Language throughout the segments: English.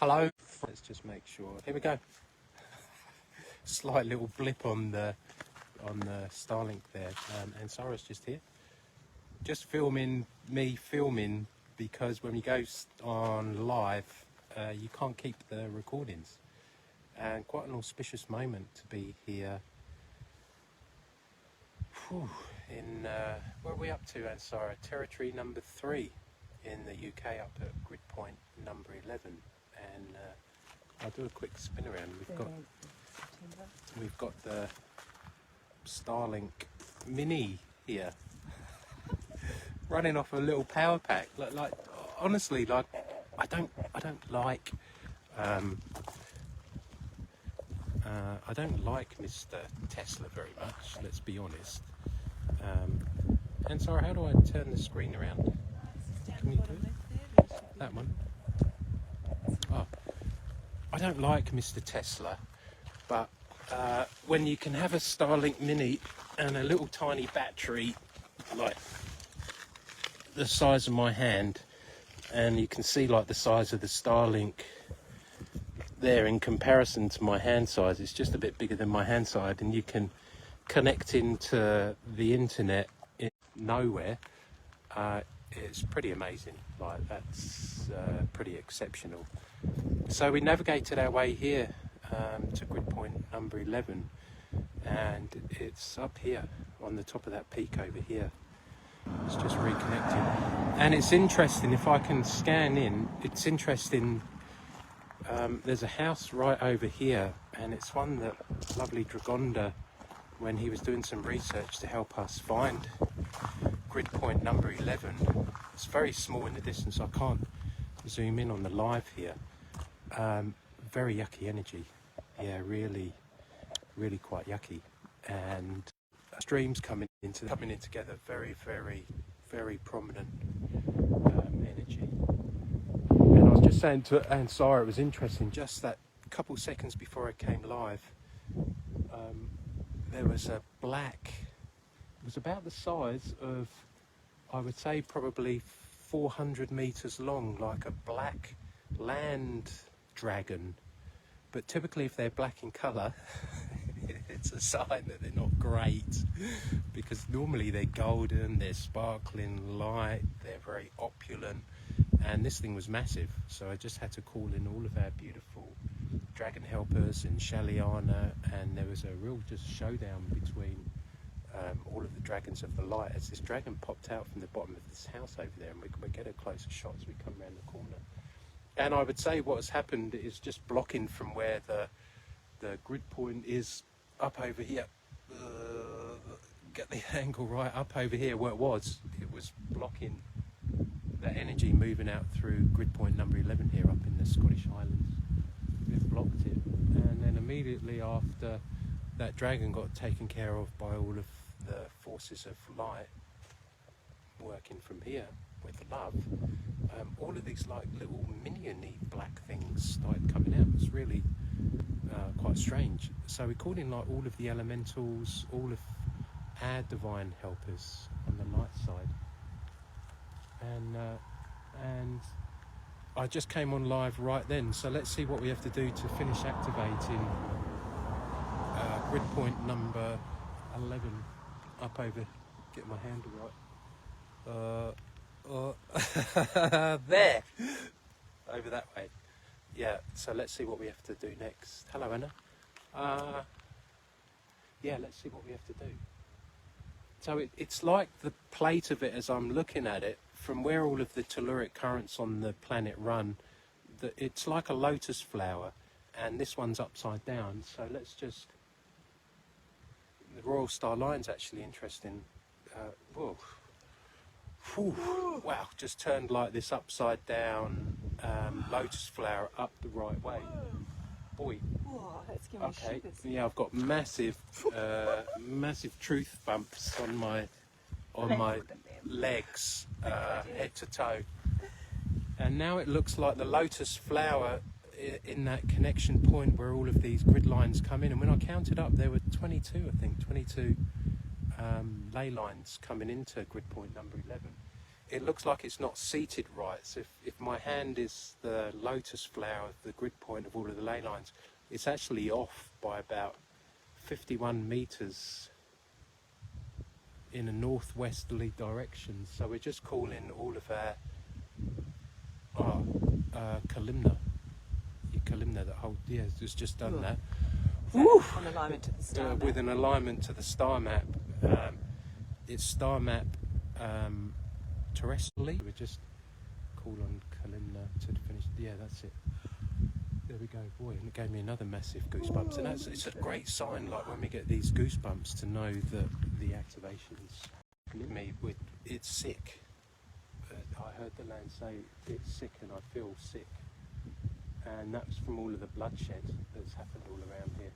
Hello. Let's just make sure. Here we go. Slight little blip on the Starlink there, and Sarah's just here. Just filming because when we go on live, you can't keep the recordings. And quite an auspicious moment to be here. In where are we up to, Ansara? Territory number 3 in the UK, up at grid point number 11. And I'll do a quick spin around. We've got the Starlink Mini here, running off a little power pack. Like honestly, like I don't like Mr. Tesla very much. Let's be honest. And sorry, how do I turn the screen around? Can you do it? That one. Oh, I don't like Mr. Tesla, but when you can have a Starlink Mini and a little tiny battery like the size of my hand, and you can see like the size of the Starlink there in comparison to my hand size, it's just a bit bigger than my hand size, and you can connect into the internet in nowhere. It's pretty amazing. Like that's pretty exceptional. So we navigated our way here to grid point number 11, and it's up here on the top of that peak over here. It's just reconnecting, and it's interesting. If I can scan in, it's interesting. There's a house right over here, and it's one that lovely Dragonda, when he was doing some research to help us find grid point number 11. It's very small in the distance. I can't zoom in on the live here. Very yucky energy. Yeah, really quite yucky. And streams coming in together. Very prominent energy. And I was just saying to Ansara, it was interesting. Just that couple seconds before I came live, there was a black. It was about the size of, I would say, probably 400 meters long, like a black land dragon. But typically, if they're black in color, it's a sign that they're not great, because normally they're golden, they're sparkling light, they're very opulent, and this thing was massive. So I just had to call in all of our beautiful dragon helpers and Shaliana, and there was a real just showdown between all of the dragons of the light as this dragon popped out from the bottom of this house over there, and we get a closer shot as we come around the corner. And I would say what has happened is just blocking from where the grid point is up over here. Get the angle right up over here where it was blocking the energy moving out through grid point number 11 here up in the Scottish Highlands. It blocked it, and then immediately after that dragon got taken care of by all of the forces of light working from here with love, all of these like little miniony black things started coming out. It's really quite strange. So we called in like all of the elementals, all of our divine helpers on the light side, and I just came on live right then. So let's see what we have to do to finish activating grid point number 11 up over. Get my handle right. There, over that way. Yeah. So let's see what we have to do next. Hello, Anna. Yeah. Let's see what we have to do. So it's like the plate of it as I'm looking at it, from where all of the telluric currents on the planet run, it's like a lotus flower, and this one's upside down. So let's just, the Royal Star Line's actually interesting. Whoa. Whew. Wow, just turned like this upside down lotus flower up the right way. Boy. Whoa, that's giving me Okay, shivers. yeah, I've got massive truth bumps on my legs, head to toe, and now it looks like the lotus flower in that connection point where all of these grid lines come in. And when I counted up, there were 22 ley lines coming into grid point number 11. it looks like it's not seated right. So if my hand is the lotus flower, the grid point of all of the ley lines, it's actually off by about 51 meters in a northwesterly direction. So we're just calling all of our Kalimna. Kalimna that hold, yeah, it's just done that. On alignment to the star map. With an alignment to the star map. It's star map terrestrially. We just call on Kalimna to finish. Yeah, that's it. There we go. Boy, and it gave me another massive goosebumps. And it's a great sign, like when we get these goosebumps, to know that the activation's it's sick. I heard the land say it's sick, and I feel sick. And that's from all of the bloodshed that's happened all around here.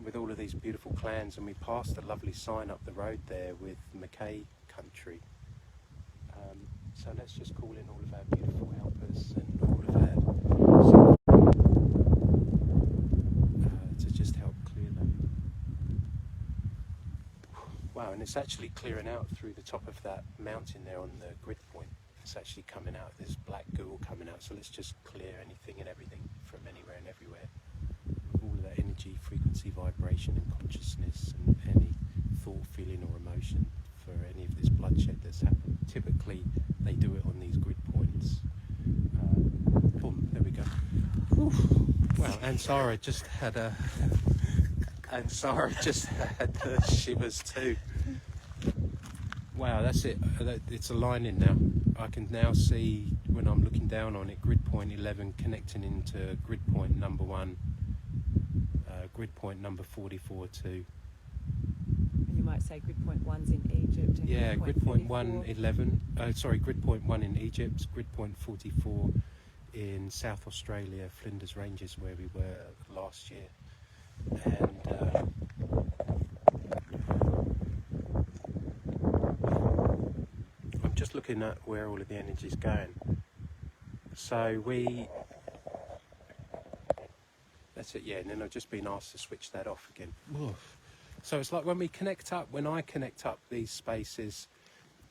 With all of these beautiful clans, and we passed a lovely sign up the road there with Mackay country. So let's just call in all of our beautiful helpers and all of our to just help clear that. Wow, and it's actually clearing out through the top of that mountain there on the grid point. It's actually coming out, there's black goo coming out, so let's just clear anything and everything from anywhere and everywhere. All of that energy, frequency, vibration and consciousness, and any thought, feeling or emotion for any of this bloodshed that's happened. Typically they do it on these grid points. Boom, there we go. Wow, and Sarah just had the shivers too. Wow, that's it. It's aligning now. I can now see, when I'm looking down on it, grid point 11 connecting into grid point number 1, grid point number 44 too. You might say grid point 1's in Egypt. And yeah, grid point 1, 11. Grid point 1 in Egypt, grid point 44 in South Australia, Flinders Ranges, where we were last year. And I'm just looking at where all of the energy's going. So that's it, yeah, and then I've just been asked to switch that off again. So it's like when I connect up these spaces,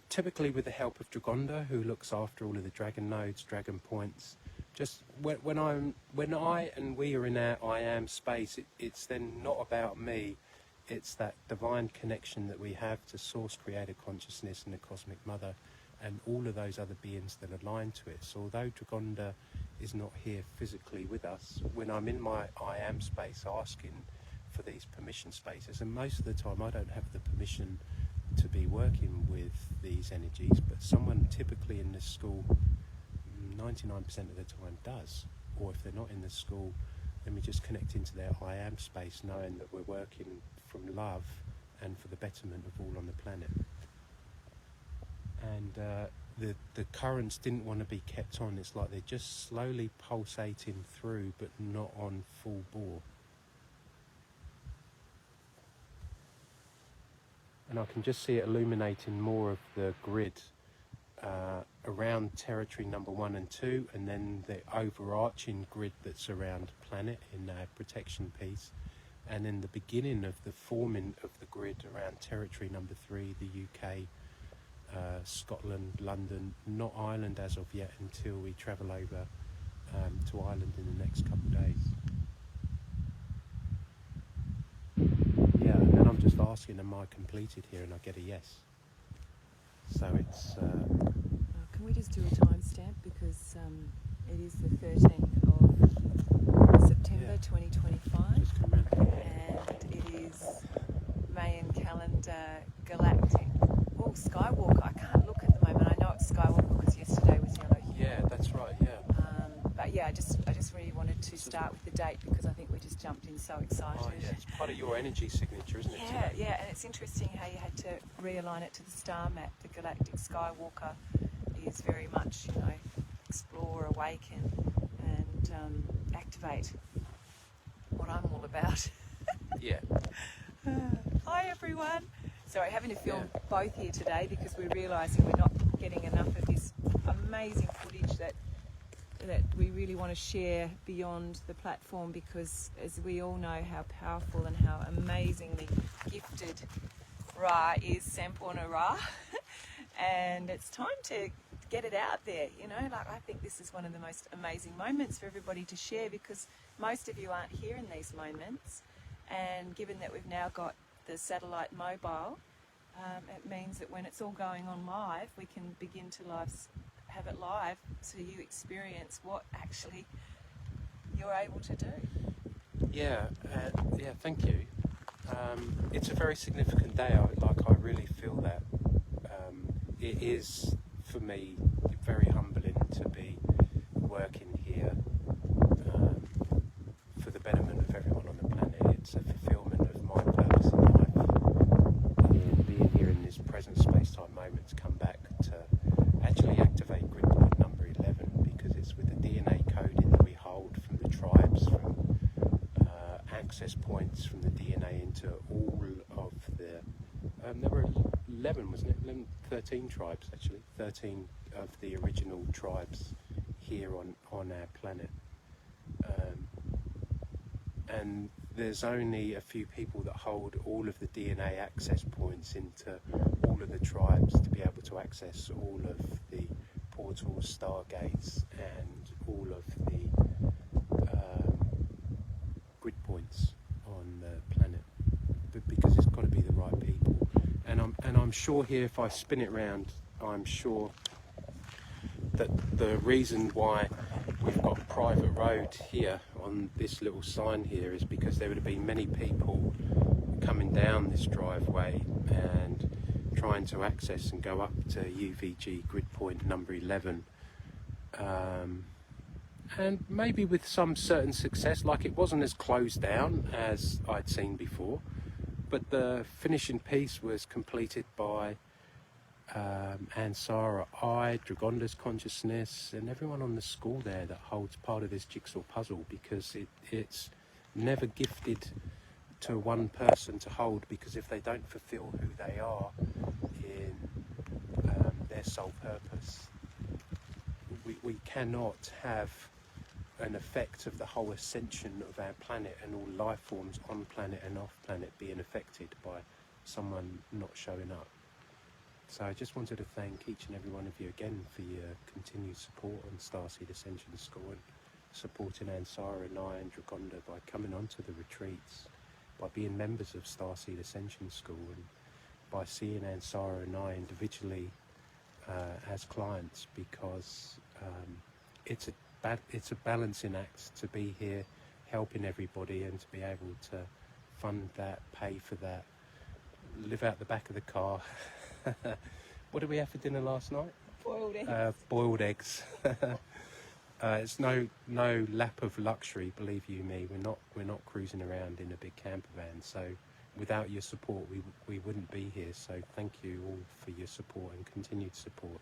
typically with the help of Dragonda, who looks after all of the dragon nodes, dragon points. Just when I and we are in our I am space, it's then not about me. It's that divine connection that we have to Source, Creator, Consciousness and the Cosmic Mother and all of those other beings that align to it. So although Dragonda is not here physically with us, when I'm in my I am space asking for these permission spaces, and most of the time I don't have the permission to be working with these energies, but someone typically in this school 99% of the time does, or if they're not in the school, then we just connect into their I am space, knowing that we're working from love and for the betterment of all on the planet. And the currents didn't want to be kept on. It's like they're just slowly pulsating through, but not on full bore. And I can just see it illuminating more of the grid around territory number 1 and 2, and then the overarching grid that's around planet in our protection piece, and then the beginning of the forming of the grid around territory number 3, the UK, Scotland, London, not Ireland as of yet until we travel over to Ireland in the next couple of days. Yeah, and then I'm just asking, am I completed here, and I get a yes. So it's... can we just do a timestamp, because it is the 13th of September 2025, just come round. and it is Mayan calendar galactic. Oh, Skywalker. I can't look at the moment. I know it's Skywalker because yesterday was yellow hue. Yeah, that's right, yeah. But yeah, I just really wanted to start with the date, because I think we just jumped in so excited. Oh yeah, it's part of your energy signature, isn't it? Yeah, yeah, and it's interesting how you had to realign it to the star map. The galactic Skywalker is very much, explore, awaken, and activate. What I'm all about. Yeah. Hi everyone. Sorry, having to film both here today because we're realising we're not getting enough of this amazing footage that we really want to share beyond the platform, because as we all know how powerful and how amazingly gifted Ra is, Samporna Ra, and it's time to get it out there. You know, like, I think this is one of the most amazing moments for everybody to share, because most of you aren't here in these moments, and given that we've now got the satellite mobile, it means that when it's all going on live, we can begin to have it live, so you experience what actually you're able to do. Yeah, thank you. It's a very significant day. I really feel that. It is, for me, very humbling to be working here for the betterment of everyone on the planet. It's a fulfilment of my purpose in life. And being here in this present space-time moment to come back to actually activate grid point number 11, because it's with the DNA coding that we hold from the tribes, from access points from the DNA into all of the there were 11, wasn't it? 13 tribes, actually. 13 of the original tribes here on our planet. And there's only a few people that hold all of the DNA access points into all of the tribes to be able to access all of the portals, stargates, and all of the grid points on the planet. But because it's got to be the right people. And I'm sure here, if I spin it round, I'm sure that the reason why we've got private road here on this little sign here is because there would have been many people coming down this driveway and trying to access and go up to UVG grid point number 11, and maybe with some certain success. Like, it wasn't as closed down as I'd seen before, but the finishing piece was completed by Ansara I, Dragonda's consciousness, and everyone on the school there that holds part of this jigsaw puzzle, because it's never gifted to one person to hold, because if they don't fulfill who they are in their sole purpose, we cannot have an effect of the whole ascension of our planet and all life forms on planet and off planet being affected by someone not showing up. So I just wanted to thank each and every one of you again for your continued support on Starseed Ascension School, and supporting Ansara and I and Dragonda by coming onto the retreats, by being members of Starseed Ascension School, and by seeing Ansara and I individually as clients, because it's a balancing act to be here helping everybody and to be able to fund that, pay for that, live out the back of the car. What did we have for dinner last night? Boiled eggs. Boiled eggs. It's no lap of luxury, believe you me. We're not cruising around in a big camper van. So without your support, we wouldn't be here. So thank you all for your support and continued support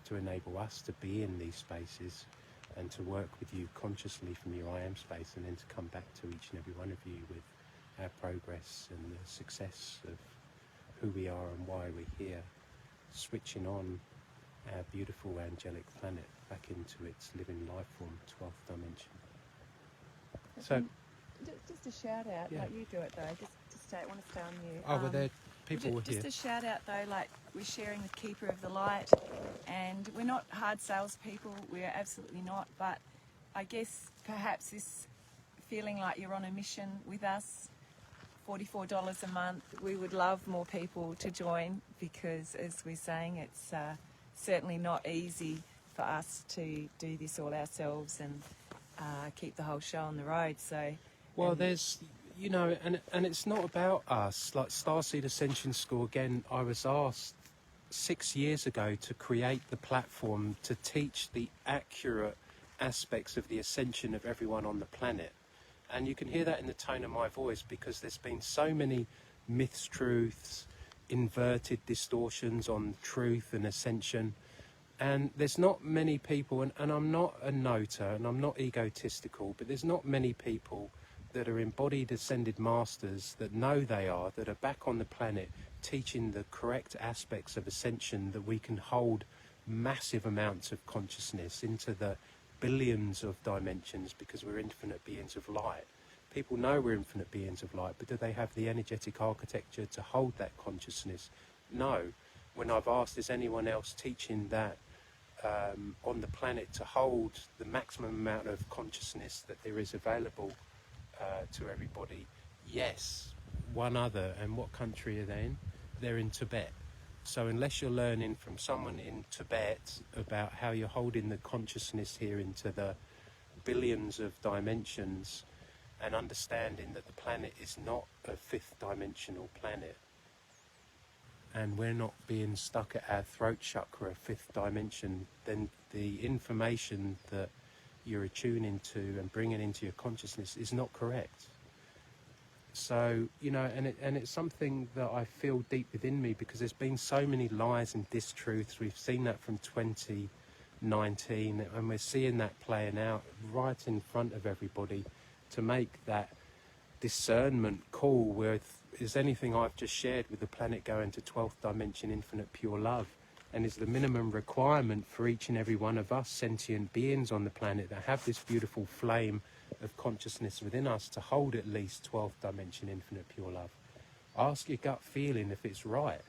to enable us to be in these spaces and to work with you consciously from your I am space, and then to come back to each and every one of you with our progress and the success of who we are and why we're here, switching on our beautiful angelic planet back into its living life form, 12th dimension. So, just a shout out, Yeah. like you do it though. Just I want to stay on you. were there people were here? Just a shout out though, like, we're sharing with Keeper of the Light, and we're not hard sales people. We're absolutely not. But I guess perhaps this feeling like you're on a mission with us, $44 a month. We would love more people to join, because, as we're saying, it's certainly not easy for us to do this all ourselves and keep the whole show on the road. So, Well, there's, and it's not about us. Like Starseed Ascension School, again, I was asked 6 years ago to create the platform to teach the accurate aspects of the ascension of everyone on the planet. And you can hear that in the tone of my voice, because there's been so many myths, truths, inverted distortions on truth and ascension. And there's not many people, and I'm not a noter and I'm not egotistical, but there's not many people that are embodied ascended masters that know they are, that are back on the planet teaching the correct aspects of ascension, that we can hold massive amounts of consciousness into the billions of dimensions, because we're infinite beings of light. People know we're infinite beings of light, but do they have the energetic architecture to hold that consciousness? No. when I've asked, is anyone else teaching that on the planet to hold the maximum amount of consciousness that there is available to everybody? Yes, one other. And what country are they in? They're in Tibet. So unless you're learning from someone in Tibet about how you're holding the consciousness here into the billions of dimensions, and understanding that the planet is not a fifth dimensional planet, and we're not being stuck at our throat chakra, fifth dimension, then the information that you're attuning to and bringing into your consciousness is not correct. So, you know, and it's something that I feel deep within me, because there's been so many lies and distruths. We've seen that from 2019, and we're seeing that playing out right in front of everybody, to make that discernment call where is anything I've just shared with the planet going to 12th dimension infinite pure love, and is the minimum requirement for each and every one of us sentient beings on the planet that have this beautiful flame of consciousness within us to hold at least 12th dimension infinite pure love. Ask your gut feeling if it's right,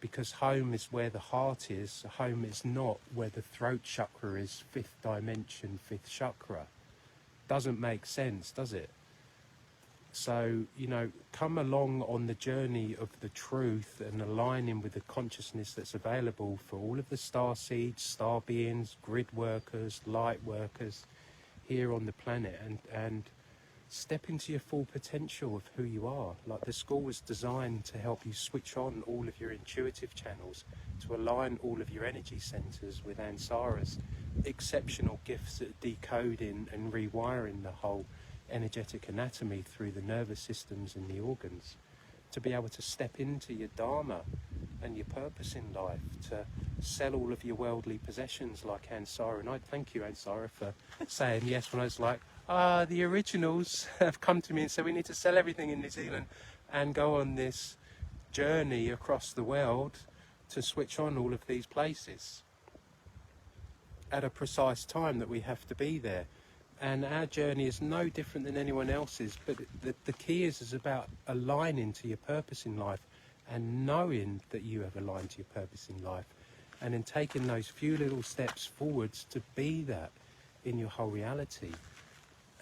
because home is where the heart is. Home is not where the throat chakra is, fifth dimension, fifth chakra. Doesn't make sense, does it? So, you know, come along on the journey of the truth and aligning with the consciousness that's available for all of the star seeds, star beings, grid workers, light workers here on the planet, and step into your full potential of who you are. Like, the school was designed to help you switch on all of your intuitive channels, to align all of your energy centers with Ansara's exceptional gifts at decoding and rewiring the whole energetic anatomy through the nervous systems and the organs, to be able to step into your dharma and your purpose in life, to sell all of your worldly possessions like Ansara. And I thank you, Ansara, for saying yes when I was like, the originals have come to me and said we need to sell everything in New Zealand and go on this journey across the world to switch on all of these places at a precise time that we have to be there. And our journey is no different than anyone else's, but the key is about aligning to your purpose in life, and knowing that you have aligned to your purpose in life, and then taking those few little steps forwards to be that in your whole reality.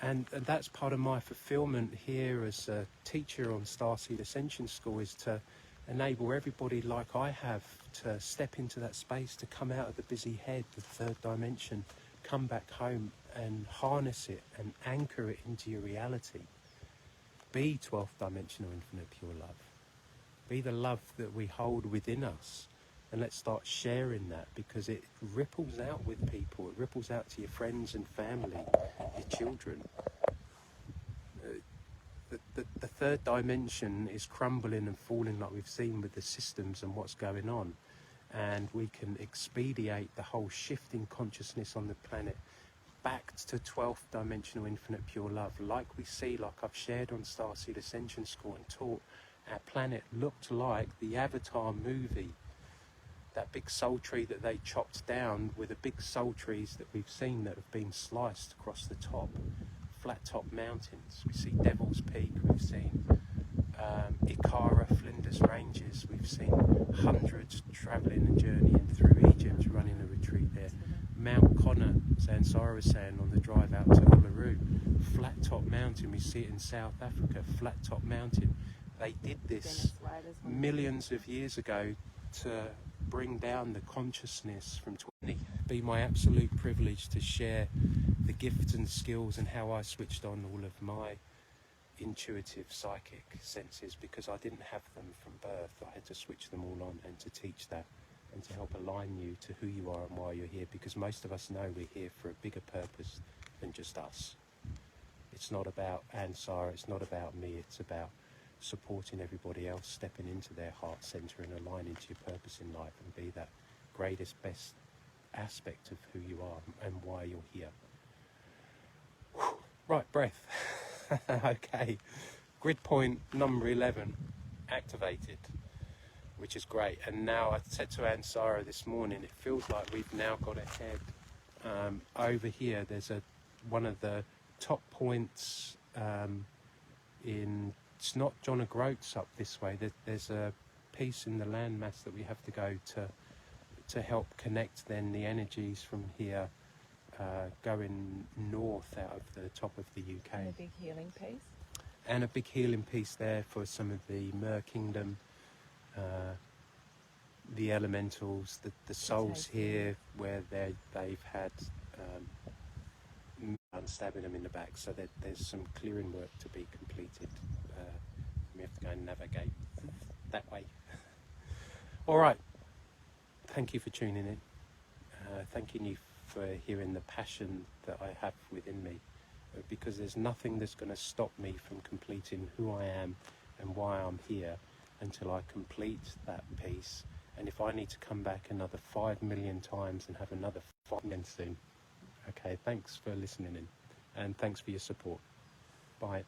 And that's part of my fulfillment here as a teacher on Starseed Ascension School, is to enable everybody like I have to step into that space, to come out of the busy head, the third dimension, come back home and harness it and anchor it into your reality. Be 12th dimensional infinite pure love. Be the love that we hold within us, and let's start sharing that, because it ripples out with people. It ripples out to your friends and family, your children. The third dimension is crumbling and falling, like we've seen with the systems and what's going on, and we can expedite the whole shift in consciousness on the planet back to 12th dimensional infinite pure love, like we see, like I've shared on Starseed Ascension School and taught. Our planet looked like the Avatar movie, that big soul tree that they chopped down, with the big soul trees that we've seen that have been sliced across the top, flat top mountains. We see Devil's Peak, we've seen Ikara, Flinders Ranges, we've seen hundreds travelling and journeying through Egypt, running a retreat there. Mount Connor, as Ansara was saying, on the drive out to Uluru, flat top mountain. We see it in South Africa, flat top mountain. They did this millions of years ago to bring down the consciousness from 20. Be my absolute privilege to share the gifts and skills and how I switched on all of my intuitive psychic senses, because I didn't have them from birth. I had to switch them all on, and to teach that and to help align you to who you are and why you're here, because most of us know we're here for a bigger purpose than just us. It's not about Ansara, it's not about me, it's about supporting everybody else stepping into their heart center and aligning to your purpose in life, and be that greatest, best aspect of who you are and why you're here. Whew. Right, breath. Okay, grid point number 11 activated, which is great. And now, I said to Ansara this morning, it feels like we've now got a head over here. There's one of the top points in, it's not John O'Groats up this way. There's a piece in the landmass that we have to go to help connect then the energies from here going north out of the top of the UK. And a big healing piece. And a big healing piece there for some of the Mer Kingdom, the elementals, the souls here where they've had stabbing them in the back, so that there's some clearing work to be completed. We have to go and navigate that way. All right, thank you for tuning in. Thanking you for hearing the passion that I have within me, because there's nothing that's going to stop me from completing who I am and why I'm here until I complete that piece. And if I need to come back another 5 million times and have another 5 million soon. Okay, thanks for listening in, and thanks for your support. Bye.